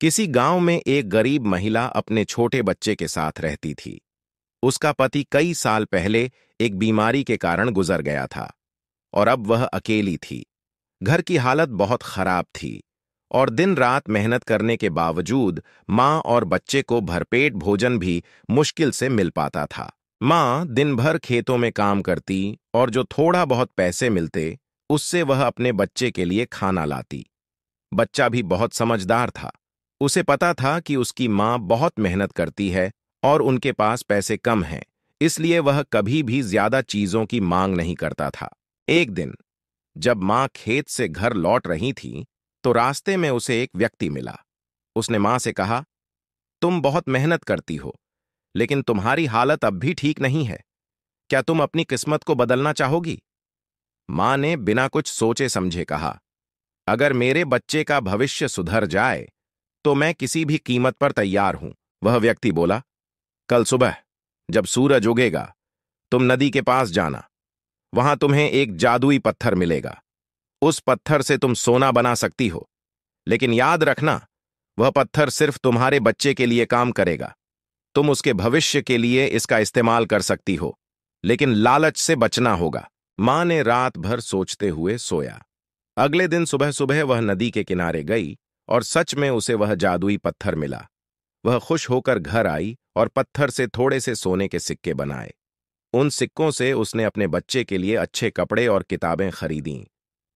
किसी गांव में एक गरीब महिला अपने छोटे बच्चे के साथ रहती थी। उसका पति कई साल पहले एक बीमारी के कारण गुजर गया था और अब वह अकेली थी। घर की हालत बहुत खराब थी और दिन रात मेहनत करने के बावजूद मां और बच्चे को भरपेट भोजन भी मुश्किल से मिल पाता था। मां दिन भर खेतों में काम करती और जो थोड़ा बहुत पैसे मिलते उससे वह अपने बच्चे के लिए खाना लाती। बच्चा भी बहुत समझदार था। उसे पता था कि उसकी मां बहुत मेहनत करती है और उनके पास पैसे कम हैं, इसलिए वह कभी भी ज्यादा चीजों की मांग नहीं करता था। एक दिन जब मां खेत से घर लौट रही थी तो रास्ते में उसे एक व्यक्ति मिला। उसने मां से कहा, तुम बहुत मेहनत करती हो, लेकिन तुम्हारी हालत अब भी ठीक नहीं है। क्या तुम अपनी किस्मत को बदलना चाहोगी? मां ने बिना कुछ सोचे समझे कहा, अगर मेरे बच्चे का भविष्य सुधर जाए तो मैं किसी भी कीमत पर तैयार हूं। वह व्यक्ति बोला, कल सुबह जब सूरज उगेगा तुम नदी के पास जाना। वहां तुम्हें एक जादुई पत्थर मिलेगा। उस पत्थर से तुम सोना बना सकती हो, लेकिन याद रखना, वह पत्थर सिर्फ तुम्हारे बच्चे के लिए काम करेगा। तुम उसके भविष्य के लिए इसका इस्तेमाल कर सकती हो, लेकिन लालच से बचना होगा। मां ने रात भर सोचते हुए सोया। अगले दिन सुबह सुबह वह नदी के किनारे गई और सच में उसे वह जादुई पत्थर मिला। वह खुश होकर घर आई और पत्थर से थोड़े से सोने के सिक्के बनाए। उन सिक्कों से उसने अपने बच्चे के लिए अच्छे कपड़े और किताबें खरीदीं।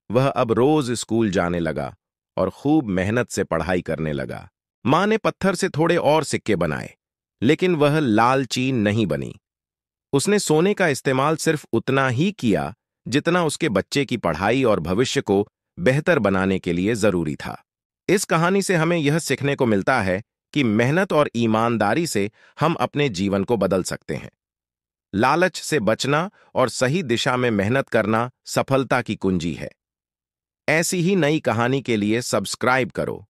वह अब रोज स्कूल जाने लगा और खूब मेहनत से पढ़ाई करने लगा। मां ने पत्थर से थोड़े और सिक्के बनाए, लेकिन वह लालची नहीं बनी। उसने सोने का इस्तेमाल सिर्फ उतना ही किया जितना उसके बच्चे की पढ़ाई और भविष्य को बेहतर बनाने के लिए जरूरी था। इस कहानी से हमें यह सीखने को मिलता है कि मेहनत और ईमानदारी से हम अपने जीवन को बदल सकते हैं। लालच से बचना और सही दिशा में मेहनत करना सफलता की कुंजी है। ऐसी ही नई कहानी के लिए सब्सक्राइब करो।